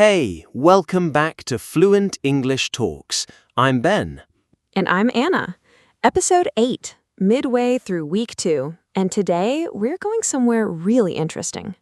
Hey, welcome back to Fluent English Talks. I'm Ben. And I'm Anna. Episode 8, midway through week 2. And today, we're going somewhere really interesting.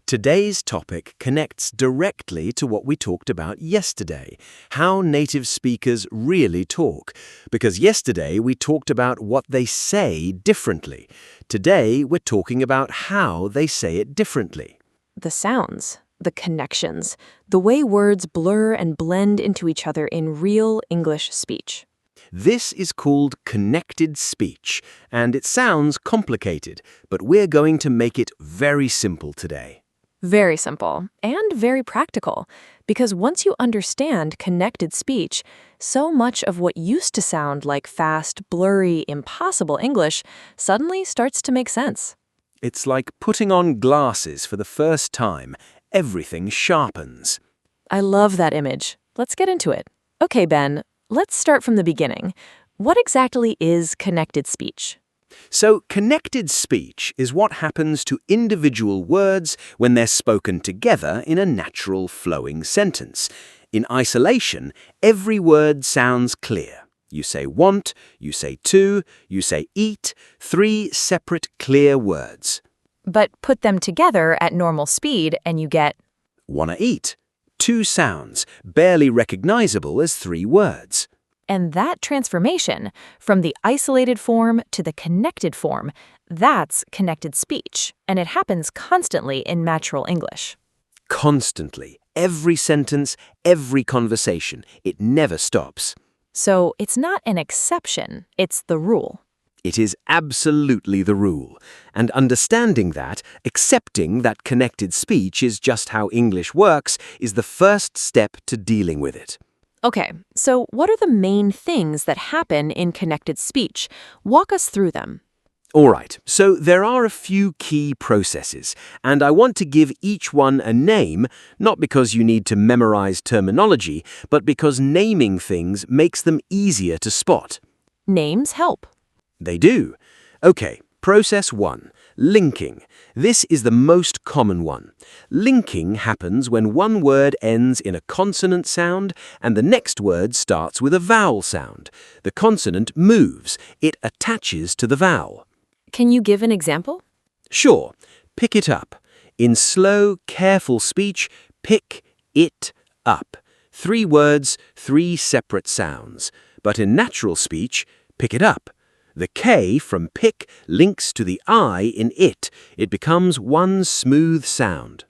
Today's topic connects directly to what we talked about yesterday, how native speakers really talk. Because yesterday we talked about what they say differently. Today we're talking about how they say it differently. The sounds, the connections, the way words blur and blend into each other in real English speech. This is called connected speech, and it sounds complicated, but we're going to make it very simple today. Very simple and very practical, because once you understand connected speech, so much of what used to sound like fast, blurry, impossible English suddenly starts to make sense. It's like putting on glasses for the first time. Everything sharpens. I love that image. Let's get into it. Okay, Ben, let's start from the beginning. What exactly is connected speech? So, connected speech is what happens to individual words when they're spoken together in a natural flowing sentence. In isolation, every word sounds clear. You say want, you say to, you say eat, 3 separate clear words. But put them together at normal speed and you get Wanna eat. 2 sounds, barely recognizable as 3 words. And that transformation, from the isolated form to the connected form, that's connected speech, and it happens constantly in natural English. Constantly. Every sentence, every conversation. It never stops. So it's not an exception, it's the rule. It is absolutely the rule. And understanding that, accepting that connected speech is just how English works, is the first step to dealing with it. Okay, so what are the main things that happen in connected speech? Walk us through them. All right, so there are a few key processes, and I want to give each one a name, not because you need to memorize terminology, but because naming things makes them easier to spot. Names help. They do. Okay, process 1. Linking. This is the most common one. Linking happens when one word ends in a consonant sound and the next word starts with a vowel sound. The consonant moves. It attaches to the vowel. Can you give an example? Sure. Pick it up. In slow, careful speech, pick it up. 3 words, 3 separate sounds. But in natural speech, pick it up. The K from pick links to the I in it. It becomes one smooth sound.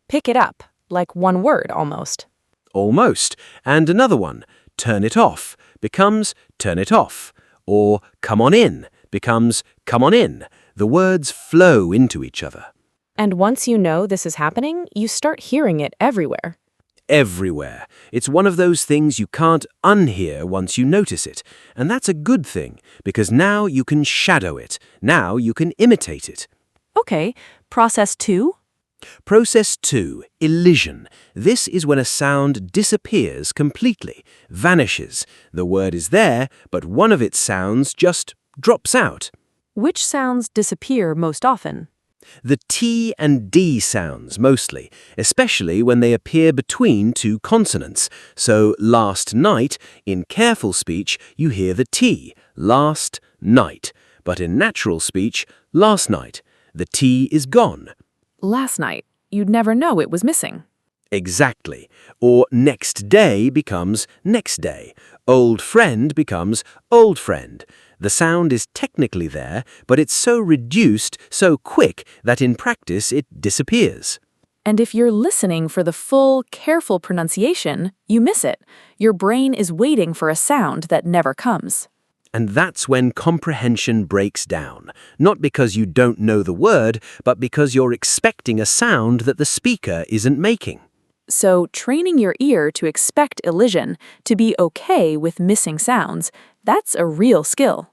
Pick it up, like one word almost. Almost. And another one, turn it off, becomes turn it off. Or come on in becomes come on in. The words flow into each other. And once you know this is happening, you start hearing it everywhere. Everywhere. It's one of those things you can't unhear once you notice it. And that's a good thing, because now you can shadow it. Now you can imitate it. Okay, process 2? Process 2, elision. This is when a sound disappears completely, vanishes. The word is there, but one of its sounds just drops out. Which sounds disappear most often? The T and D sounds mostly, especially when they appear between 2 consonants. So last night, in careful speech, you hear the T, last night. But in natural speech, last night, the T is gone. Last night. You'd never know it was missing. Exactly. Or next day becomes next day. Old friend becomes old friend. The sound is technically there, but it's so reduced, so quick, that in practice it disappears. And if you're listening for the full, careful pronunciation, you miss it. Your brain is waiting for a sound that never comes. And that's when comprehension breaks down. Not because you don't know the word, but because you're expecting a sound that the speaker isn't making. So training your ear to expect elision, to be okay with missing sounds, that's a real skill.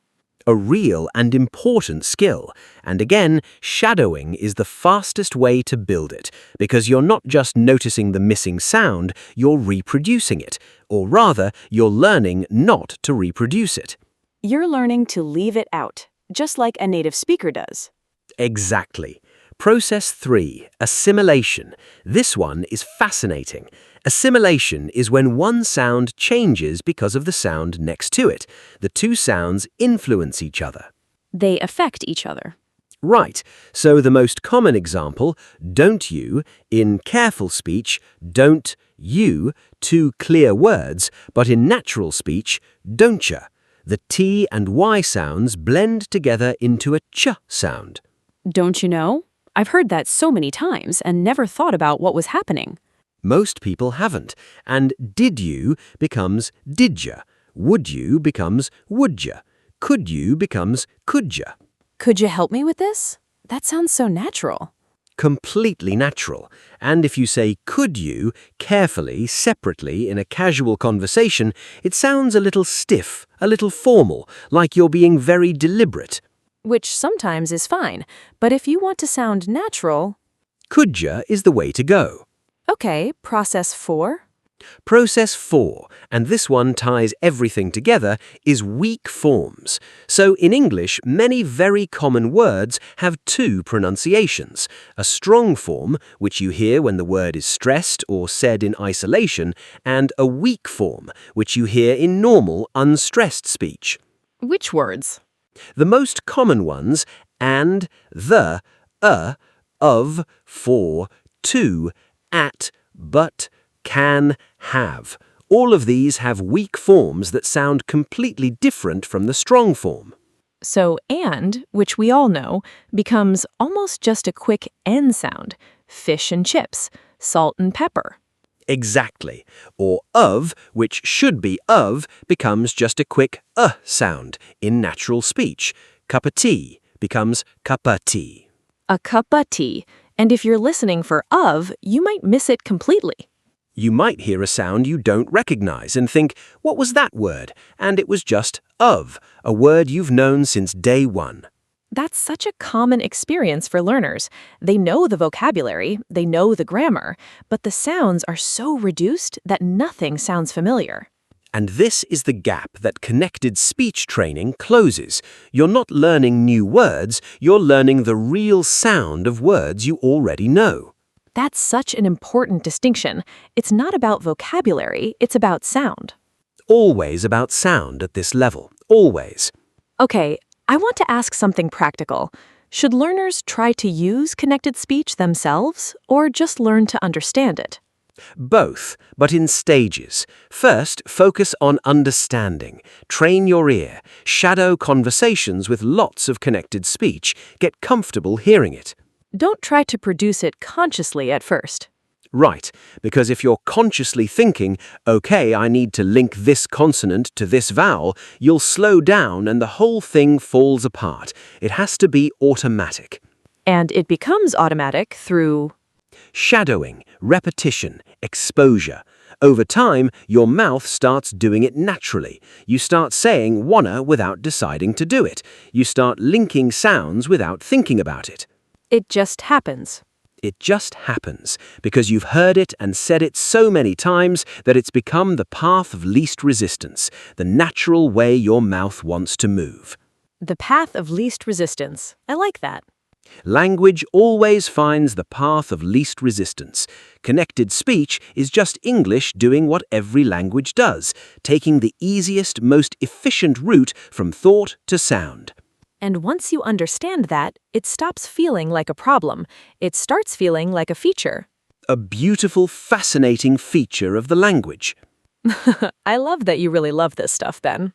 A real and important skill. And again, shadowing is the fastest way to build it, because you're not just noticing the missing sound, you're reproducing it. Or rather, you're learning not to reproduce it. You're learning to leave it out, just like a native speaker does. Exactly. Process 3, assimilation. This one is fascinating. Assimilation is when one sound changes because of the sound next to it. The two sounds influence each other. They affect each other. Right, so the most common example, don't you, in careful speech, don't you, two clear words, but in natural speech, doncha. The T and Y sounds blend together into a ch sound. Don't you know? I've heard that so many times and never thought about what was happening. Most people haven't, and did you becomes didja, would you becomes wouldja, could you becomes couldja. Could you help me with this? That sounds so natural. Completely natural. And if you say could you carefully, separately in a casual conversation, it sounds a little stiff, a little formal, like you're being very deliberate. Which sometimes is fine, but if you want to sound natural... Couldja is the way to go. Okay, process 4. Process 4, and this one ties everything together, is weak forms. So in English, many very common words have two pronunciations. A strong form, which you hear when the word is stressed or said in isolation, and a weak form, which you hear in normal, unstressed speech. Which words? The most common ones, and, the, of, for, to, at, but, can, have. All of these have weak forms that sound completely different from the strong form. So and, which we all know, becomes almost just a quick N sound. Fish and chips, salt and pepper. Exactly. Or of, which should be of, becomes just a quick sound in natural speech. Cup of tea becomes cuppa tea. A cup of tea. And if you're listening for of, you might miss it completely. You might hear a sound you don't recognize and think, what was that word? And it was just of, a word you've known since day one. That's such a common experience for learners. They know the vocabulary, they know the grammar, but the sounds are so reduced that nothing sounds familiar. And this is the gap that connected speech training closes. You're not learning new words, you're learning the real sound of words you already know. That's such an important distinction. It's not about vocabulary, it's about sound. Always about sound at this level. Always. Okay, I want to ask something practical. Should learners try to use connected speech themselves, or just learn to understand it? Both, but in stages. First, focus on understanding. Train your ear. Shadow conversations with lots of connected speech. Get comfortable hearing it. Don't try to produce it consciously at first. Right, because if you're consciously thinking, okay, I need to link this consonant to this vowel, you'll slow down and the whole thing falls apart. It has to be automatic. And it becomes automatic through... Shadowing, repetition, exposure. Over time, your mouth starts doing it naturally. You start saying wanna without deciding to do it. You start linking sounds without thinking about it. It just happens. It just happens, because you've heard it and said it so many times that it's become the path of least resistance, the natural way your mouth wants to move. The path of least resistance. I like that. Language always finds the path of least resistance. Connected speech is just English doing what every language does, taking the easiest, most efficient route from thought to sound. And once you understand that, it stops feeling like a problem. It starts feeling like a feature. A beautiful, fascinating feature of the language. I love that you really love this stuff, Ben.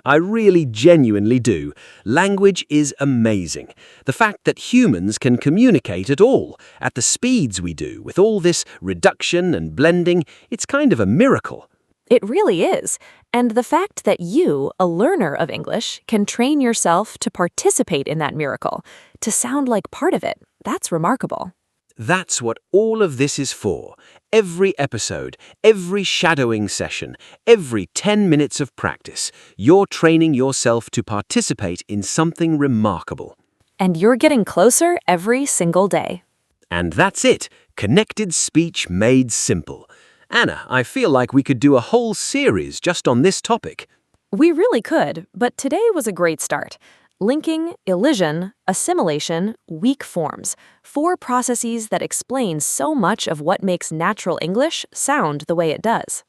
I really genuinely do. Language is amazing. The fact that humans can communicate at all, at the speeds we do, with all this reduction and blending, it's kind of a miracle. It really is. And the fact that you, a learner of English, can train yourself to participate in that miracle, to sound like part of it, that's remarkable. That's what all of this is for. Every episode, every shadowing session, every 10 minutes of practice, you're training yourself to participate in something remarkable. And you're getting closer every single day. And that's it. Connected speech made simple. Anna, I feel like we could do a whole series just on this topic. We really could, but today was a great start. Linking, elision, assimilation, weak forms. 4 processes that explain so much of what makes natural English sound the way it does.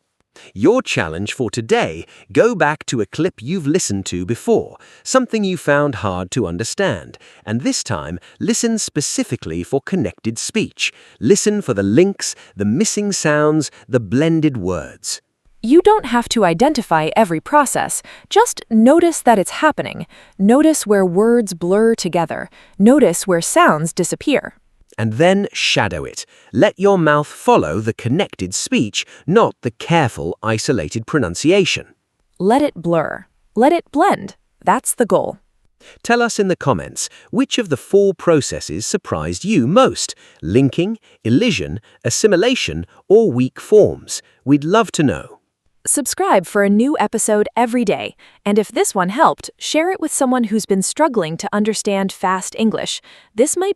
Your challenge for today, go back to a clip you've listened to before, something you found hard to understand, and this time, listen specifically for connected speech. Listen for the links, the missing sounds, the blended words. You don't have to identify every process, just notice that it's happening. Notice where words blur together. Notice where sounds disappear. And then shadow it. Let your mouth follow the connected speech, not the careful, isolated pronunciation. Let it blur. Let it blend. That's the goal. Tell us in the comments, which of the 4 processes surprised you most? Linking, elision, assimilation, or weak forms? We'd love to know. Subscribe for a new episode every day. And if this one helped, share it with someone who's been struggling to understand fast English. This might